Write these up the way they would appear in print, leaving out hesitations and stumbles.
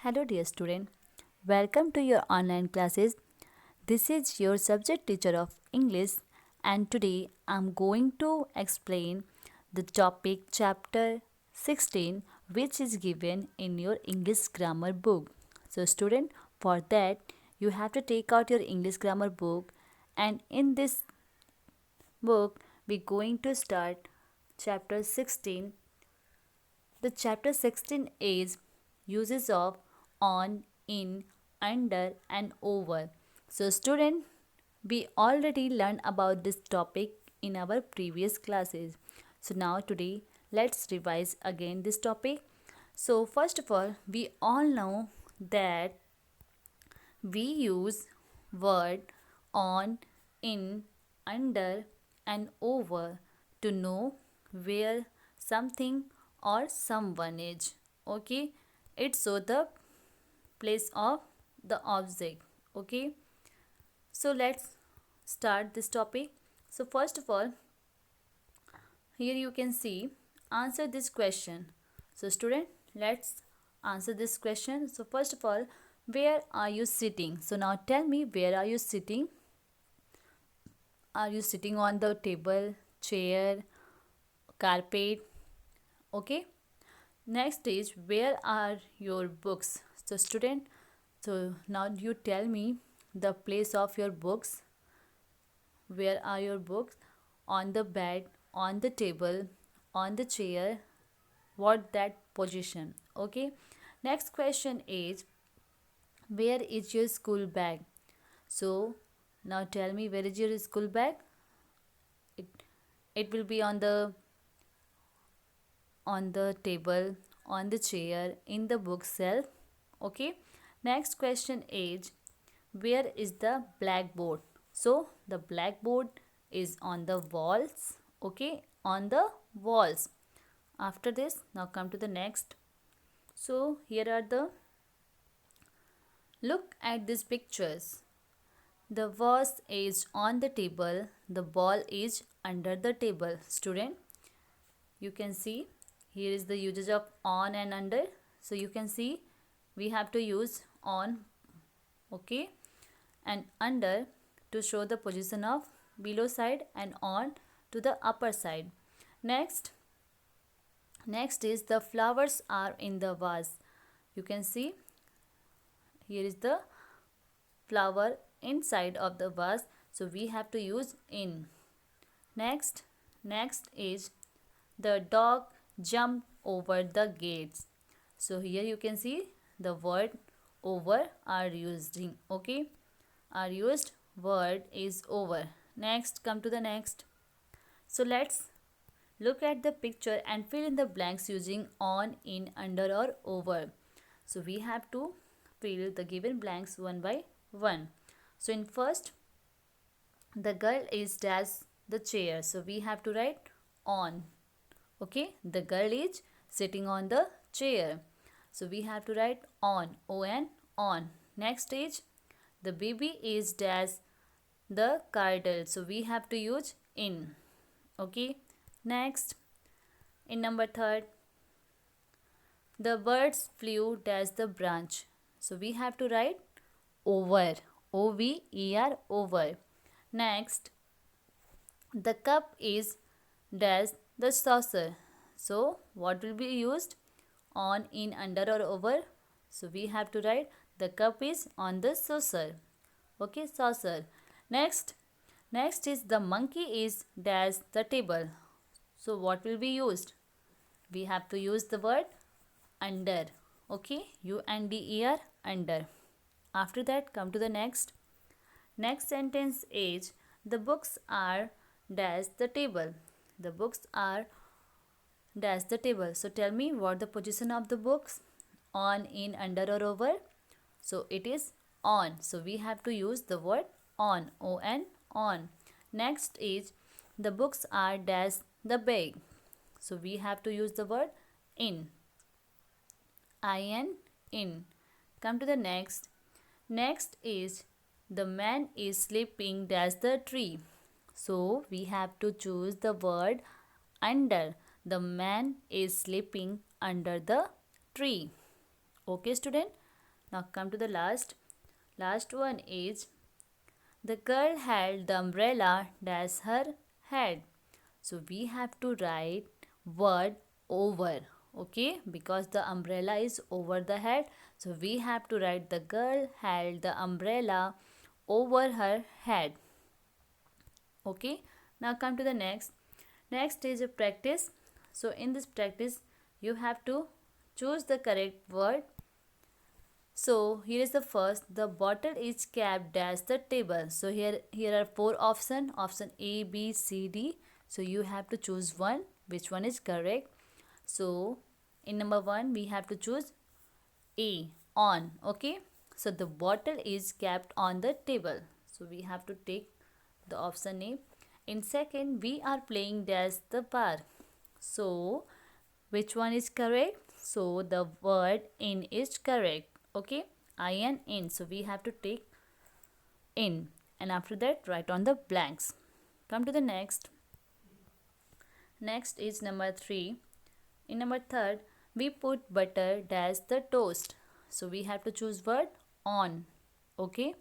Hello, dear student. Welcome to your online classes. This is your subject teacher of English, and today I'm going to explain the topic chapter 16, which is given in your English grammar book. So, student, for that, you have to take out your English grammar book, and in this book, we're going to start chapter 16. The chapter 16 is uses of on, in, under and over. So student, we already learned about this topic in our previous classes. So now today let's revise again this topic. So first of all, we all know that we use word on, in, under and over to know where something or someone is. Okay, it shows the place of the object. Okay, so let's start this topic. So first of all, here you can see answer this question. So student, let's answer this question. So first of all, where are you sitting? So now tell me, where are you sitting? Are you sitting on the table, chair, carpet? Okay, next is where are your books? So student, so now you tell me the place of your books. Where are your books? On the bed, on the table, on the chair, what that position. Okay, next question is where is your school bag? So now tell me, where is your school bag? it, it will be on the table, on the chair, in the bookshelf. Okay, next question is where is the blackboard? So the blackboard is on the walls. Okay, on the walls. After this, now come to the next. So here are the look at these pictures. The vase is on the table, the ball is under the table. Student, you can see here is the usage of on and under. So you can see we have to use on, okay, and under to show the position of below side and on to the upper side. Next is the flowers are in the vase. You can see here is the flower inside of the vase, so we have to use in. Next is the dog jumped over the gates. So here you can see the word over are using. Okay, our used word is over. Next, come to the next. So let's look at the picture and fill in the blanks using on, in, under or over. So we have to fill the given blanks one by one. So in first, the girl is dash the chair. So we have to write on. Okay, the girl is sitting on the chair. So we have to write on, on, on. Next is the baby is dash the cradle. So we have to use in. Okay, next in number third, the birds flew dash the branch. So we have to write over, over, over. Next, the cup is dash the saucer. So what will be used? On, in, under or over? So we have to write the cup is on the saucer. Okay, saucer. Next is the monkey is dash the table. So what will be used? We have to use the word under. Okay, U-N-D-E-R, under. After that, come to the next. Next sentence is the books are dash the table. The books are dash the table. So tell me what the position of the books? On, in, under or over? So it is on. So we have to use the word on, O-N, on. Next is the books are dash the bag. So we have to use the word in, I-N, in. Come to the next. Next is the man is sleeping dash the tree. So we have to choose the word under. The man is sleeping under the tree. Okay, student. Now come to the last one is the girl held the umbrella dash her head. So we have to write word over, okay, because the umbrella is over the head. So we have to write the girl held the umbrella over her head. Okay, now come to the next is a practice. So in this practice you have to choose the correct word. So here is the first, the bottle is kept dash the table. So here are four options, option A, B, C, D. So you have to choose one, which one is correct. So in number 1 we have to choose A, on. Okay, so the bottle is kept on the table, so we have to take the option A. In second, we are playing dash the bar. So which one is correct? So the word in is correct. Okay, in, so we have to take in, and after that write on the blanks. Come to the next is number 3. In number 3rd, we put butter dash the toast. So we have to choose word on. Okay,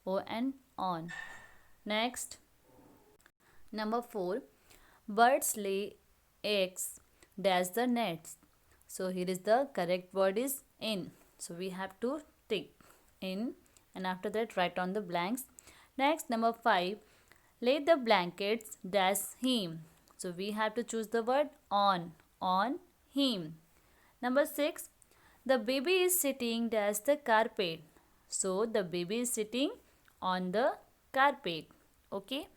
on, on. Next, number 4, birds lay eggs dash the nets. So here is the correct word is in. So we have to tick in, and after that write on the blanks. Next, number 5, lay the blankets dash him. So we have to choose the word on him. Number 6, the baby is sitting dash the carpet. So the baby is sitting on the carpet. Okay.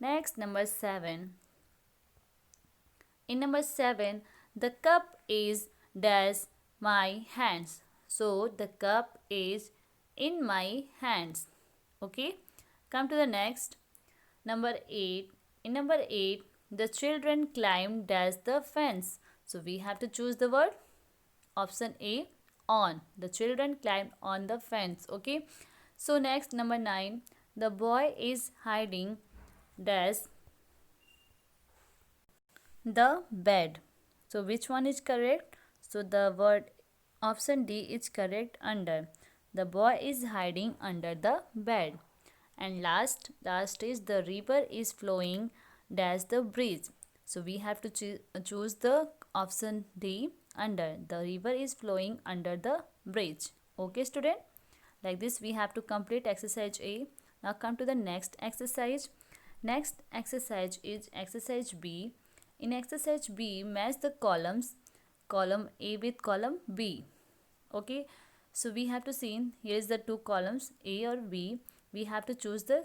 Next, number 7. In number 7, the cup is dash my hands. So the cup is in my hands. Okay. Come to the next. Number 8. In number 8, the children climbed dash the fence. So we have to choose the word option A, on. The children climbed on the fence. Okay. So next, number 9, the boy is hiding dash the bed. So which one is correct? So the word option D is correct, under. The boy is hiding under the bed. And last is the river is flowing dash the bridge. So we have to choose the option D, under. The river is flowing under the bridge. Okay, student, like this we have to complete exercise A. Now come to the next exercise. Next exercise is exercise B. In exercise B, match the columns, column A with column B. Okay, so we have to see, here is the two columns A or B. We have to choose the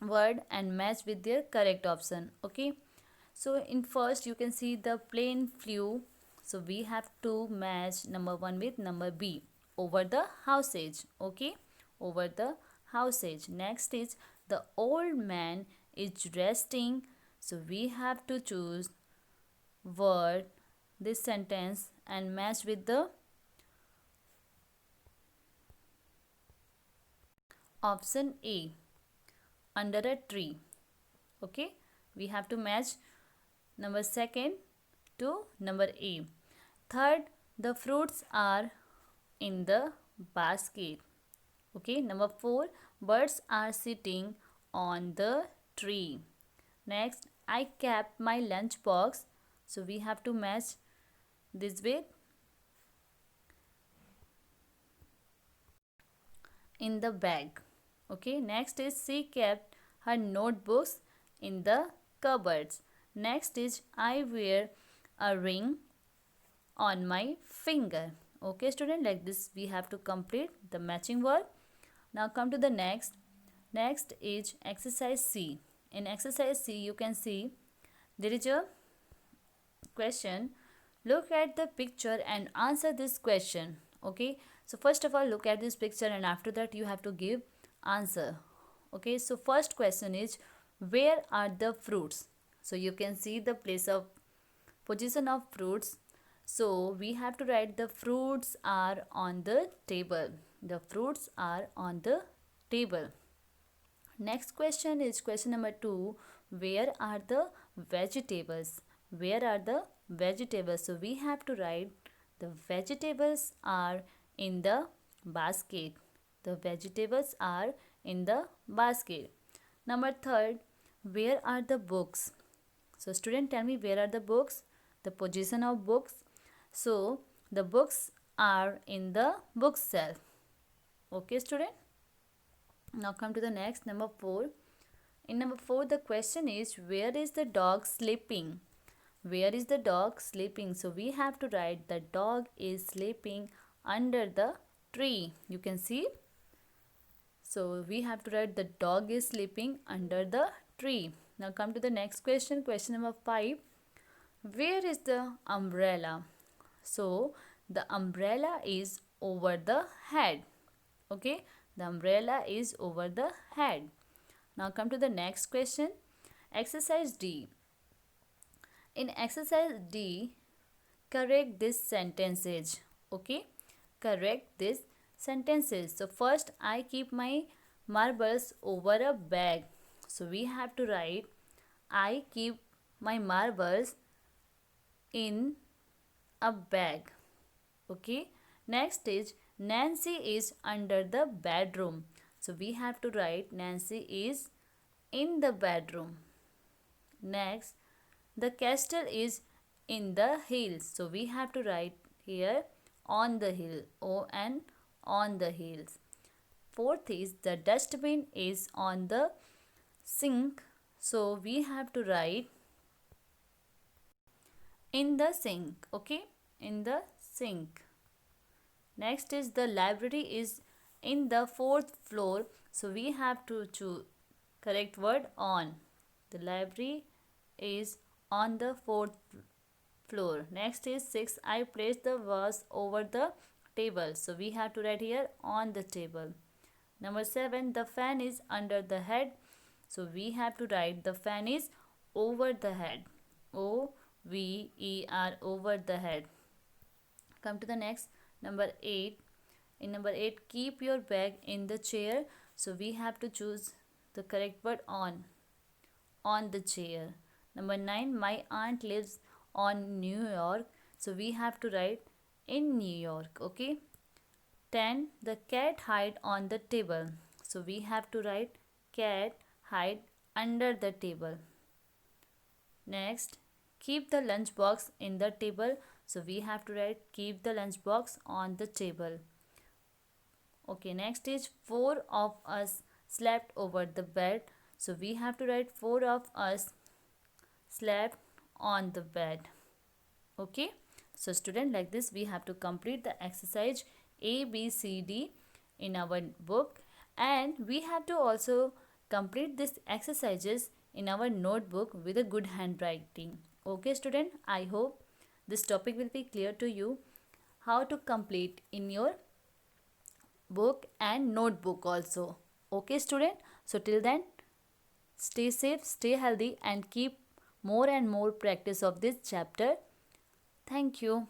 word and match with their correct option. Okay, so in first you can see the plane flew. So we have to match number 1 with number B, over the house edge. Okay, over the house edge. Next is the old man is resting. So we have to choose word, this sentence, and match with the option A, under a tree. Okay, we have to match number 2nd to number A. Third, the fruits are in the basket. Okay, number 4, birds are sitting on the tree. Next, I kept my lunch box. So we have to match this with in the bag. Okay, next is she kept her notebooks in the cupboards. Next is I wear a ring on my finger. Okay, student, like this we have to complete the matching word. Now come to the next. Next is exercise C. In exercise C, you can see there is a question. Look at the picture and answer this question. Okay, so first of all, look at this picture, and after that you have to give answer. Okay, so first question is, where are the fruits? So you can see the place of position of fruits. So we have to write the fruits are on the table. The fruits are on the table. Next question is question number 2. Where are the vegetables? Where are the vegetables? So we have to write the vegetables are in the basket. The vegetables are in the basket. Number third, where are the books? So student, tell me, where are the books? The position of books. So the books are in the bookshelf. Okay student. Now come to the next, number 4. In number 4, the question is, where is the dog sleeping? Where is the dog sleeping? So we have to write the dog is sleeping under the tree. You can see. So we have to write the dog is sleeping under the tree. Now come to the next question. Question number 5. Where is the umbrella? So the umbrella is over the head. Okay. The umbrella is over the head. Now come to the next question. Exercise D. In exercise D, correct this sentences. Okay. Correct this sentences. So first, I keep my marbles over a bag. So we have to write, I keep my marbles in a bag. Okay. Next is, Nancy is under the bedroom. So we have to write, Nancy is in the bedroom. Next, the castle is in the hills. So we have to write here on the hill. O-N, on the hills. Fourth is, the dustbin is on the sink. So we have to write in the sink. Okay, in the sink. Next is, the library is in the 4th floor. So we have to choose correct word on. The library is on the 4th floor. Next is 6. I place the vase over the table. So we have to write here on the table. Number 7. The fan is under the head. So we have to write the fan is over the head. O-V-E-R, over the head. Come to the next, number 8. In number 8, keep your bag in the chair. So we have to choose the correct word on the chair. Number 9, my aunt lives on New York. So we have to write in New York. Okay. 10, the cat hide on the table. So we have to write cat hide under the table. Next, keep the lunchbox in the table. So we have to write keep the lunchbox on the table. Okay, next is 4 of us slept over the bed. So we have to write 4 of us slept on the bed. Okay, so student, like this we have to complete the exercise A, B, C, D in our book, and we have to also complete these exercises in our notebook with a good handwriting. Okay student, I hope this topic will be clear to you, how to complete in your book and notebook also. Okay student, so till then, stay safe, stay healthy, and keep more and more practice of this chapter. Thank you.